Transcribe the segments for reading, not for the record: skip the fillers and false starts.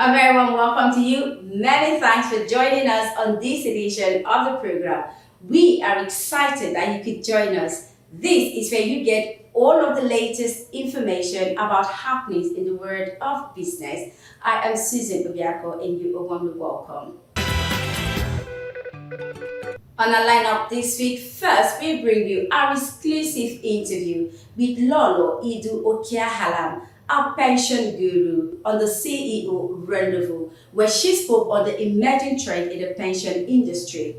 A very warm welcome to you. Many thanks for joining us on this edition of the program. We are excited that you could join us. This is where you get all of the latest information about happenings in the world of business. I am Susan Obiako and you are warmly welcome. On our lineup this week, first we bring you our exclusive interview with Lolo Idu Okiahalam, our pension guru, on the CEO Rendezvous, where she spoke on the emerging trend in the pension industry.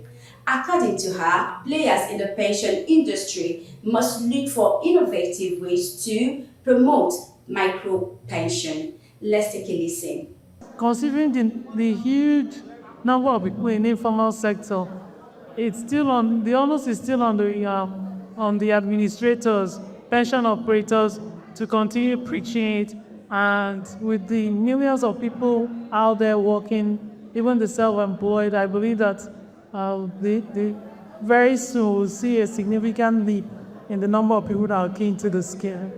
According to her, players in the pension industry must look for innovative ways to promote micro pension. Let's take a listen. Considering the huge number of people in the informal sector, it's still on, the onus is still on the administrators, pension operators to continue preaching it. And with the millions of people out there working, even the self-employed, I believe that very soon we'll see a significant leap in the number of people that are keen to the scheme.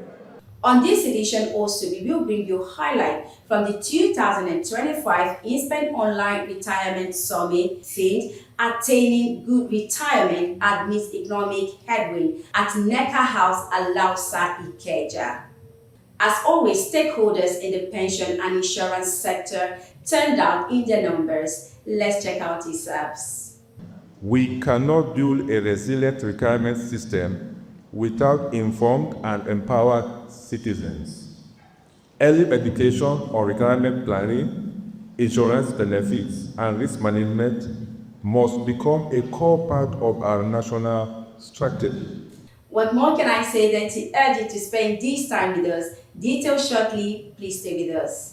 On this edition also, we will bring you highlight from the 2025 Inspect Online Retirement Summit themed Attaining Good Retirement Amidst Economic Headwind at NECA House Alausa Ikeja. As always, stakeholders in the pension and insurance sector turned out in their numbers. Let's check out these apps. We cannot build a resilient retirement system without informed and empowered citizens. Early education on retirement planning, insurance benefits, and risk management must become a core part of our national strategy. What more can I say than to urge you to spend this time with us? Details shortly, please stay with us.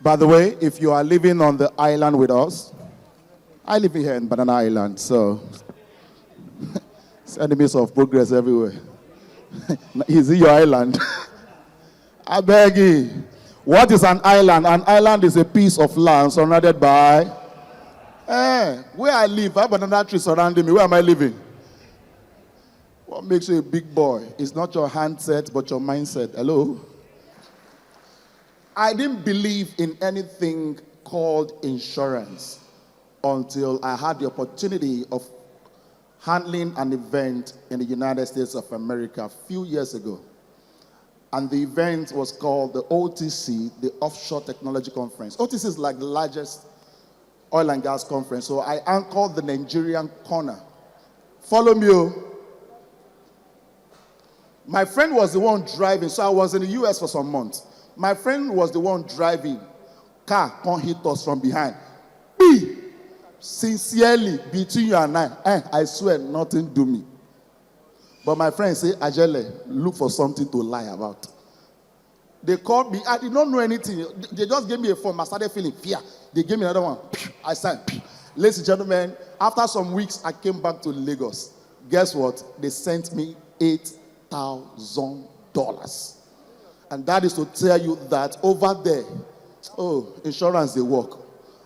By the way, if you are living on the island with us, I live here in Banana Island, so it's enemies of progress everywhere. Is it your island? I beg you. What is an island? An island is a piece of land surrounded by, where I live, I have banana tree surrounding me. Where am I living? What makes you a big boy? It's not your handset, but your mindset. Hello? I didn't believe in anything called insurance until I had the opportunity of handling an event in the United States of America a few years ago. And the event was called the OTC, the Offshore Technology Conference. OTC is like the largest oil and gas conference. So I anchored the Nigerian corner. Follow me. My friend was the one driving, so I was in the US for some months. My friend was the one driving. Car can't hit us from behind. Me, sincerely, between you and I swear nothing do me. But my friend say, Ajele, look for something to lie about. They called me. I did not know anything. They just gave me a form. I started feeling fear. They gave me another one. I signed. Ladies and gentlemen, after some weeks, I came back to Lagos. Guess what? They sent me $8,000. And that is to tell you that over there, insurance, they work.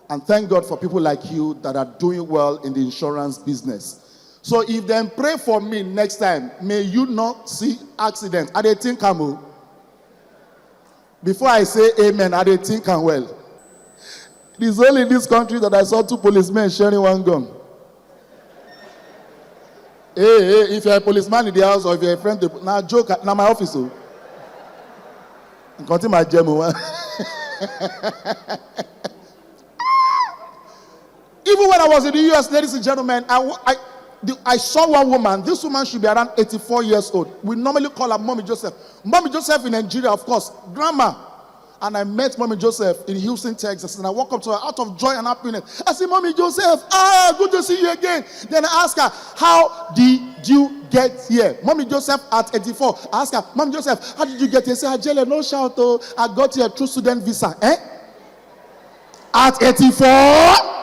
And thank God for people like you that are doing well in the insurance business. So if they pray for me next time, may you not see accidents. I don't think I'm Before I say amen, I don't think I'm well. It is only in this country that I saw 2 policemen sharing one gun. Hey, if you're a policeman in the house or if you're a friend, now joke, now my office. nǹkan tí màá jẹ mo wá. Even when I was in the US, ladies and gentlemen, I saw one woman. This woman should be around 84 years old. We normally call her Mommy Joseph. Mommy Joseph in Nigeria, of course, grandma. And I met Mommy Joseph in Houston, Texas. And I walked up to her out of joy and happiness. I said, Mommy Joseph, good to see you again. Then I asked her, how did you get here? Mommy Joseph at 84. I asked her, Mommy Joseph, how did you get here? She said, Ajele, no shout. Oh, I got here through student visa. At 84.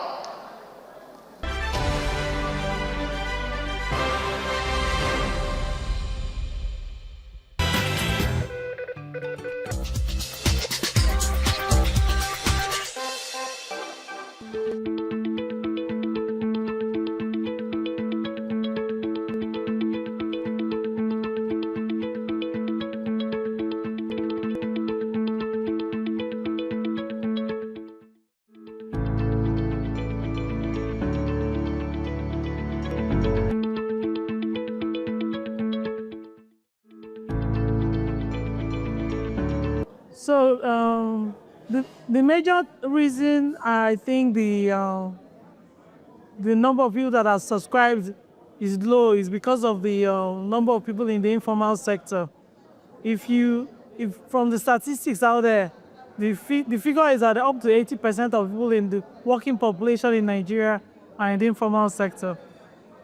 So the major reason I think the number of people that are subscribed is low is because of the number of people in the informal sector. If from the statistics out there, the figure is that up to 80% of people in the working population in Nigeria are in the informal sector.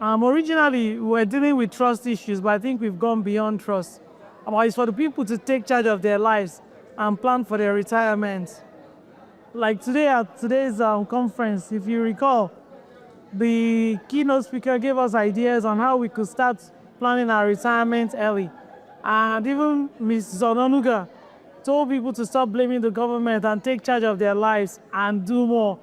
Originally, we were dealing with trust issues, but I think we've gone beyond trust. It's for the people to take charge of their lives and plan for their retirement. Like today at today's conference, if you recall, the keynote speaker gave us ideas on how we could start planning our retirement early. And even Ms. Zononuga told people to stop blaming the government and take charge of their lives and do more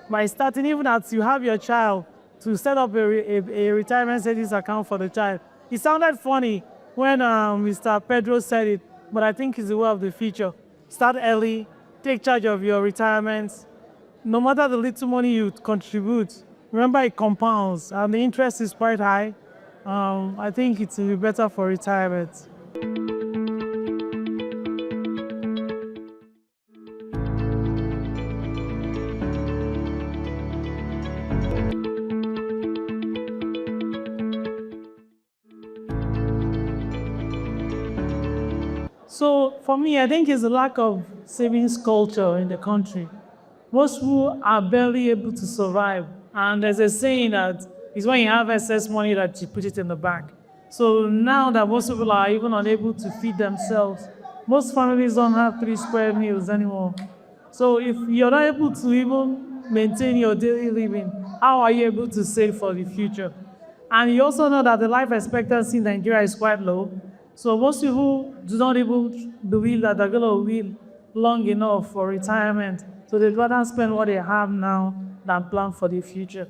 by starting, even as you have your child, to set up a retirement savings account for the child. It sounded funny when Mr. Pedro said it, but I think it's the way of the future. Start early, take charge of your retirement. No matter the little money you contribute, remember it compounds and the interest is quite high. I think it will be better for retirement. So for me, I think it's a lack of savings culture in the country. Most people are barely able to survive. And there's a saying that it's when you have excess money that you put it in the bank. So now that most people are even unable to feed themselves, most families don't have 3 square meals anymore. So if you're not able to even maintain your daily living, how are you able to save for the future? And you also know that the life expectancy in Nigeria is quite low. So most people do not even believe that they're going to live long enough for retirement. So they'd rather spend what they have now than plan for the future.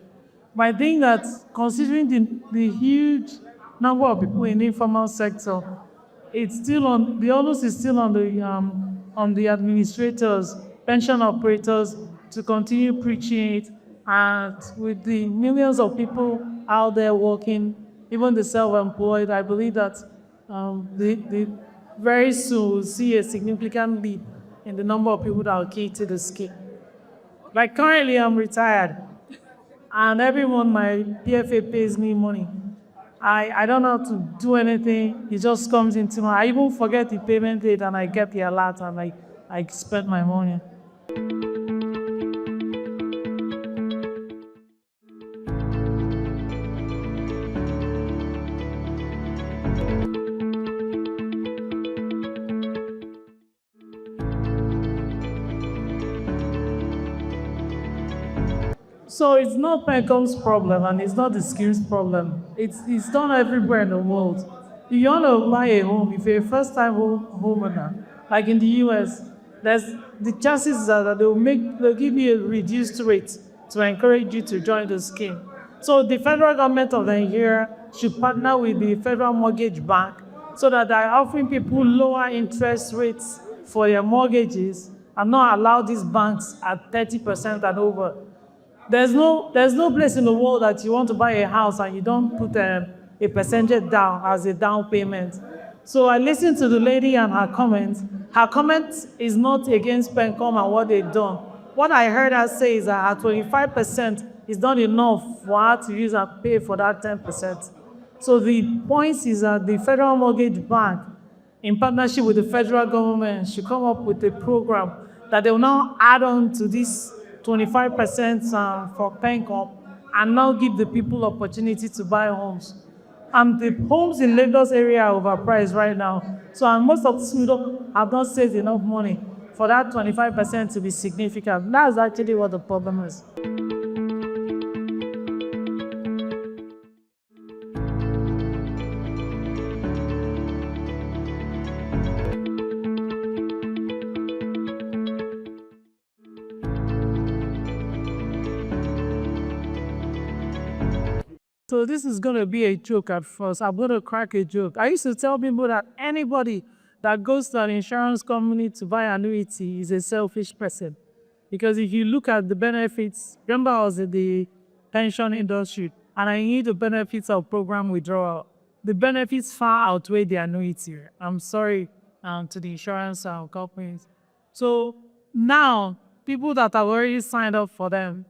But I think that considering the huge number of people in the informal sector, it's still on, the onus is still on the administrators, pension operators to continue preaching it. And with the millions of people out there working, even the self-employed, I believe that very soon we'll see a significant leap in the number of people that will key to the scheme. Like currently I'm retired and everyone, my PFA pays me money. I don't know how to do anything. It just comes into I even forget the payment date and I get the alert and I spend my money. So it's not Pecom's problem and it's not the scheme's problem. It's done everywhere in the world. If you want to buy a home, if you're a first-time homeowner, like in the US, there's the chances are that they'll give you a reduced rate to encourage you to join the scheme. So the federal government of Nigeria should partner with the Federal Mortgage Bank so that they're offering people lower interest rates for their mortgages and not allow these banks at 30% and over. There's no place in the world that you want to buy a house and you don't put a percentage down as a down payment. So I listened to the lady and her comments, her comment is not against PENCOM and what they've done. What I heard her say is that her 25% is not enough for her to use and pay for that 10%. So the point is that the Federal Mortgage Bank, in partnership with the federal government, should come up with a program that they will now add on to this 25% for PENCOM and now give the people opportunity to buy homes. And the homes in Lagos area are overpriced right now. So and most of these people have not saved enough money for that 25% to be significant. That's actually what the problem is. So this is going to be a joke at first. I'm going to crack a joke. I used to tell people that anybody that goes to an insurance company to buy annuity is a selfish person. Because if you look at the benefits, remember I was in the pension industry and I knew the benefits of program withdrawal. The benefits far outweigh the annuity. I'm sorry to the insurance companies. So now, people that have already signed up for them,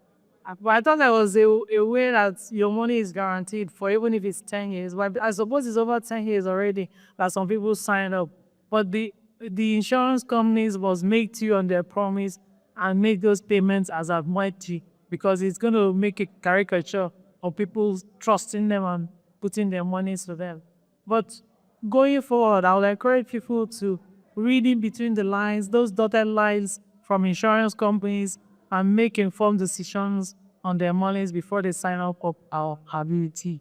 but I thought there was a way that your money is guaranteed for even if it's 10 years. But I suppose it's over 10 years already that some people signed up. But the insurance companies must make to you on their promise and make those payments as a mighty because it's going to make a caricature of people trusting them and putting their money to them. But going forward, I would encourage people to read in between the lines, those dotted lines from insurance companies, and make informed decisions on their monies before they sign up for our annuity.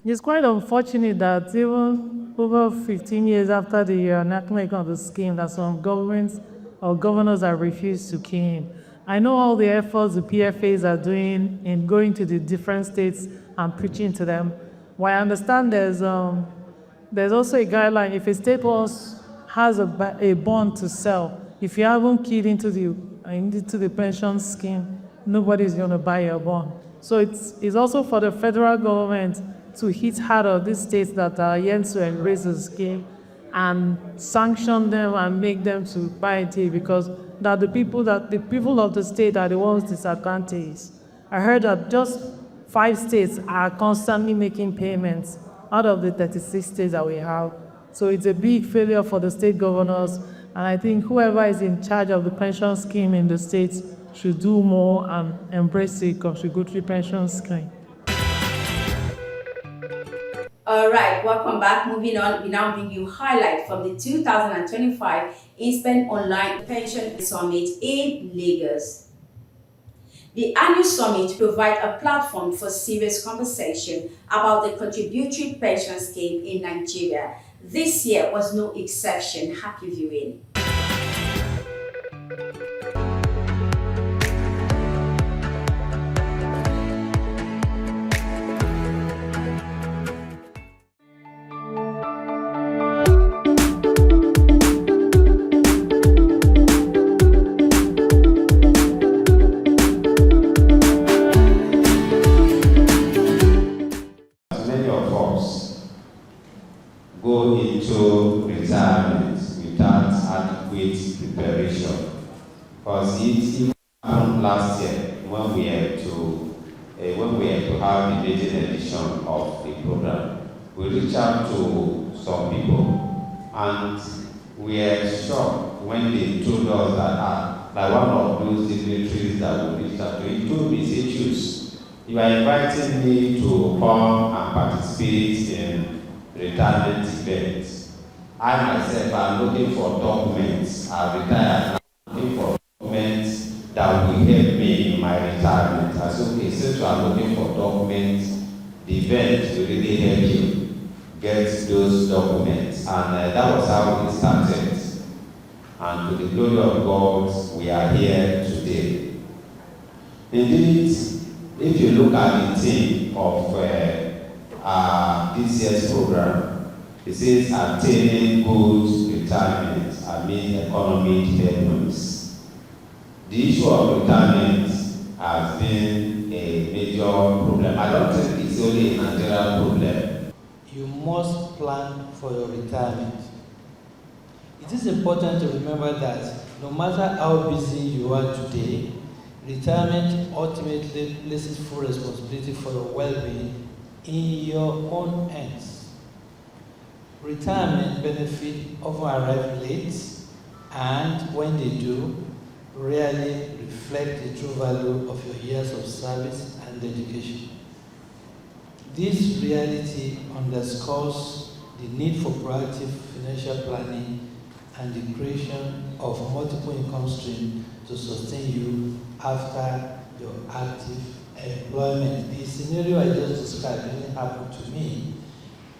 It's quite unfortunate that even over 15 years after the enactment of the scheme, that some governments or governors have refused to key in. I know all the efforts the PFAs are doing in going to the different states and preaching to them. Well, I understand there's also a guideline. If a state has a bond to sell, if you haven't keyed into the pension scheme, nobody's going to buy your bond. So it's also for the federal government to hit hard on these states that are yet to embrace the scheme and sanction them and make them to buy it because the people of the state are the ones disadvantaged. I heard that just 5 states are constantly making payments out of the 36 states that we have. So it's a big failure for the state governors, and I think whoever is in charge of the pension scheme in the states should do more and embrace the contributory pension scheme. All right, welcome back. Moving on, we now bring you highlight from the 2025 Inspen Online Pension Summit in Lagos. The annual summit provides a platform for serious conversation about the contributory pension scheme in Nigeria. This year was no exception. Happy viewing. Go into retirement without adequate preparation. Because it even happened last year when we had to have the maiden edition of the program. We reached out to some people and we were shocked when they told us that like one of those dignitaries that we reached out to, he told me, say, choose. You are inviting me to come and participate in retirement events. I myself am looking for documents. I retired, I'm looking for documents that will help me in my retirement. I said, okay, since you are looking for documents, the event will really help you get those documents. And that was how we started. And to the glory of God, we are here today. Indeed, if you look at the theme of this year's program, It says attaining good retirement amid economic headwinds. The issue of retirement has been a major problem. I don't think it's only a Nigerian problem. You must plan for your retirement. It is important to remember that no matter how busy you are today, retirement ultimately places full responsibility for your well-being in your own hands. Retirement benefits often arrive late, and when they do, rarely reflect the true value of your years of service and dedication. This reality underscores the need for proactive financial planning and the creation of multiple income streams to sustain you after your active employment. The scenario I just described didn't happen to me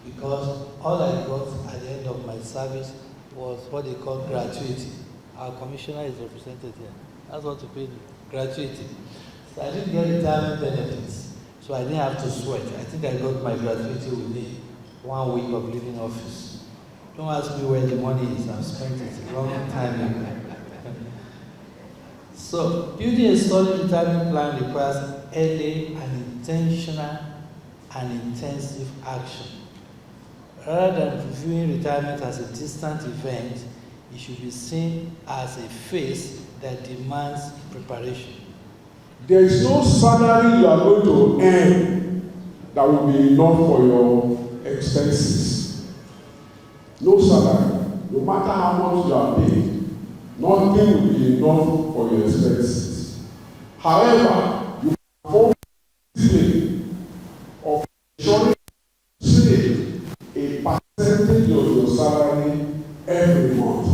because all I got at the end of my service was what they call gratuity. Our commissioner is represented here. That's what we paid me, gratuity. So I didn't get retirement benefits, so I didn't have to sweat. I think I got my gratuity within 1 week of leaving office. Don't ask me where the money is. I've spent it a long time ago. So, building a solid retirement plan requires early and intentional and intensive action. Rather than viewing retirement as a distant event, it should be seen as a phase that demands preparation. There is no salary you are going to earn that will be enough for your expenses. No salary, no matter how much you are paid, nothing will be enough for your expenses. However, you can form a discipline of ensuring you save a percentage of your salary every month.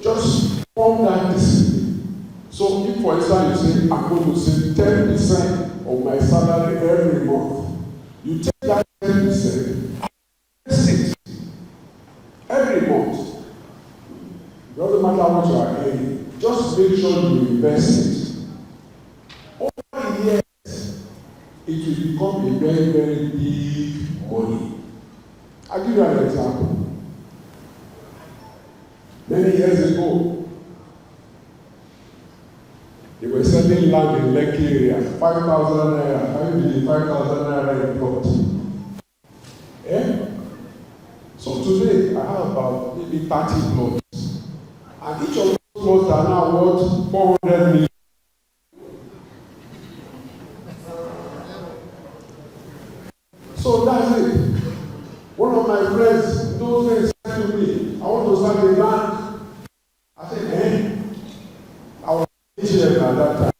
Just form that discipline. So if, for instance, you say, I'm going to save 10% of my salary every month, you take that 10%, every month. It doesn't matter how much you are earning, just make sure you invest it. Over years, it will become a very, very big money. I'll give you an example. Many years ago, they were selling land in Lekki area, 5,000 naira, 5,000 naira in plot. Eh? So today, I have about maybe 30 plots. And each of those plots are now worth 400 million. So that's it. One of my friends, those days, said to me, I want to start a bank. I said, I was HM at that time.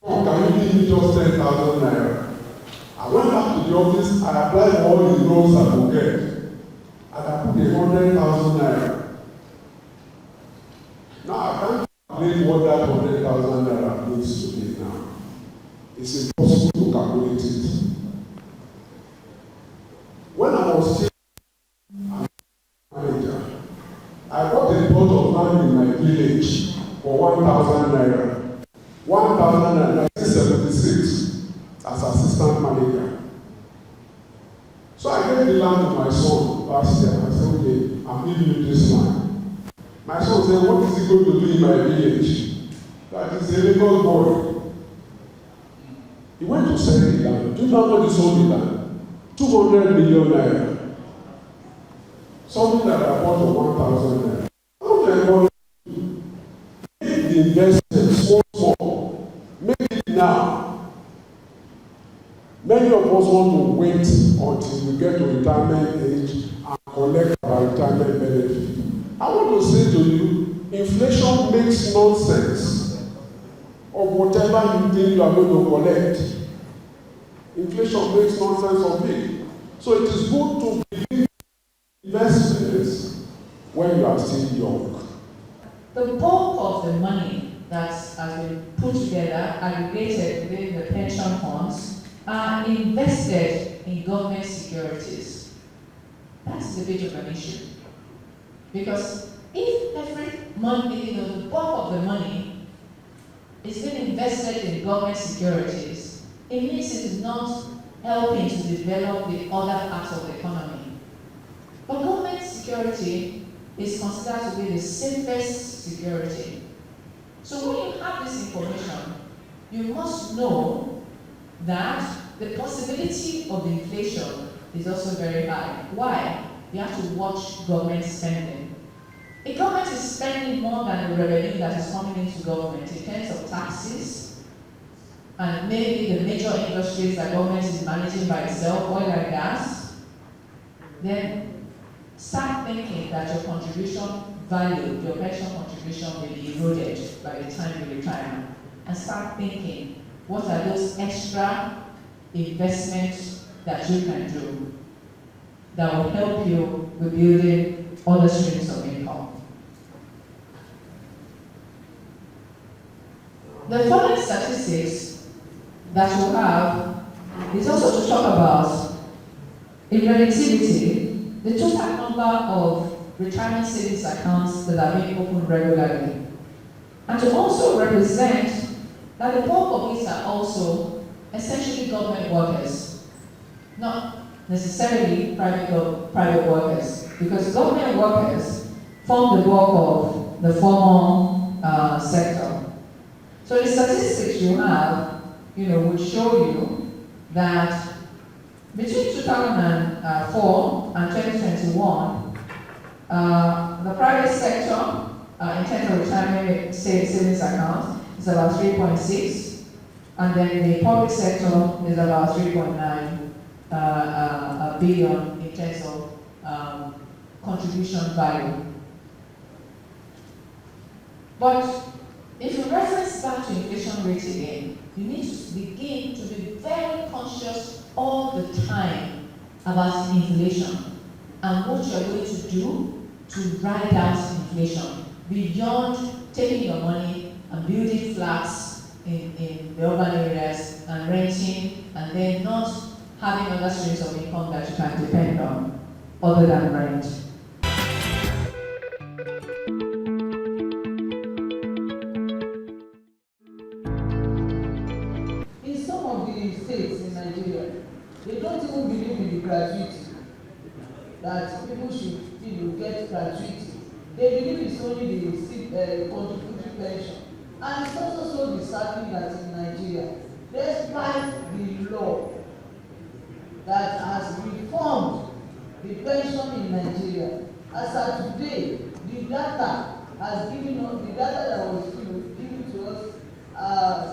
Oh, can you give me just 10,000 naira? I went back to the office, I applied for all the loans I could get, and I put 100,000 naira. Now I can't calculate what that 100,000 naira means to me now. It's impossible to calculate it. When I was still a manager, I bought a plot of land in my village for 1,000 naira. 1,000 naira, 1976. As assistant manager. So I gave the land to my son last year. I said, okay, I'm giving you this land. My son said, what is he going to do in my village? That is a Lagos boy. He went to sell the land. Do you know what he sold the land? 200 million naira. Something that I bought for 1,000 naira. How can I go make the investment small? Make it now. Many of us want to wait until we get to retirement age and collect our retirement benefit. I want to say to you, inflation makes nonsense of whatever you think you are going to collect. Inflation makes nonsense of it. So it is good to begin investments when you are still young. The bulk of the money that has been put together, aggregated within the pension funds, are invested in government securities. That's the bit of an issue. Because if every money, the bulk of the money is being invested in government securities, it means it is not helping to develop the other parts of the economy. But government security is considered to be the safest security. So when you have this information, you must know that the possibility of inflation is also very high. Why? You have to watch government spending. A government is spending more than the revenue that is coming into government in terms of taxes, and maybe the major industries that government is managing by itself, oil and gas. Then start thinking that your contribution value, your pension contribution will be eroded by the time you retire. And start thinking, what are those extra investments that you can do that will help you with building other streams of income. The following statistics that you have is also to talk about, in relativity, the total number of retirement savings accounts that are being opened regularly, and to also represent that the bulk of these are also essentially government workers, not necessarily private workers, because government workers form the bulk of the formal sector. So the statistics you have, would show you that between 2004 and 2021, the private sector, in terms of retirement savings accounts, is about 3.6, and then the public sector is about 3.9 billion in terms of contribution value. But if you reference back to inflation rate again, you need to begin to be very conscious all the time about inflation and what you are going to do to ride out inflation beyond taking your money and building flats in the urban areas and renting, and then not having other streams of income that you can depend on other than rent. In some of the states in Nigeria, they don't even believe in the gratuity, that people should get gratuity. They believe it's only the contributory pension. And it's also so disheartening that in Nigeria, despite the law that has reformed the pension in Nigeria, as of today, the data has given us, the data that was given to us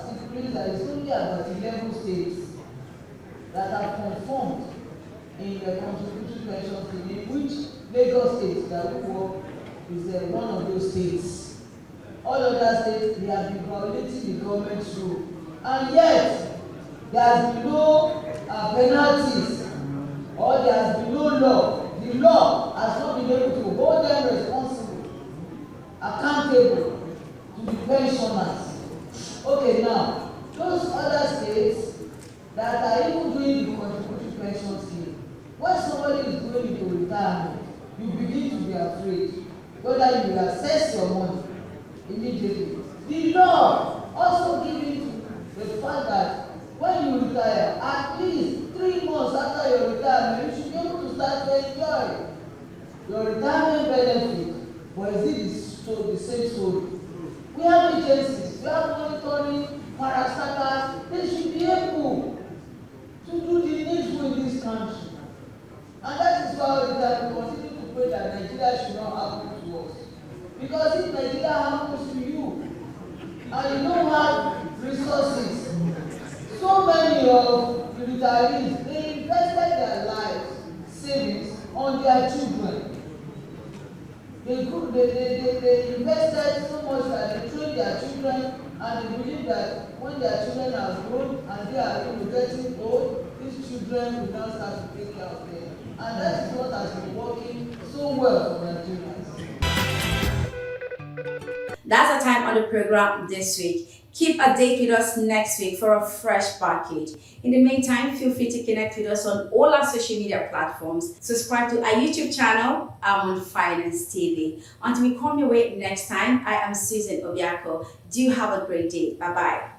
stipulates that it's only about 11 states that have conformed in the contributory pension scheme, in which Lagos State that we work is one of those states. All other states, they have been violating the government's rule. And yet, there has been no penalties, or there has been no law. The law has not been able to hold them responsible, accountable to the pensioners. Okay, now, those other states that are even doing the contributory pension scheme, when somebody is going into retirement, you begin to be afraid whether you will access your money immediately. The law also gives you the fact that when you retire, at least 3 months after your retirement, you should be able to start to enjoy your retirement benefit. But is it the same story? We have agencies, we have monitoring parastatals. They should be able to do the needful in this country. And that is why we continue to pray that Nigeria should not happen to us. Because if Nigeria happens to you, and you don't have resources, so many of the retirees, they invested their lives, savings, on their children. They invested so much that they trained their children, and they believe that when their children are grown and they are getting old, these children will now start to take care of them. And that is what has been working so well for Nigerians. That's the time on the program this week. Keep a date with us next week for a fresh package. In the meantime, feel free to connect with us on all our social media platforms. Subscribe to our YouTube channel, on Finance TV. Until we come your way next time, I am Susan Obiako. Do have a great day. Bye-bye.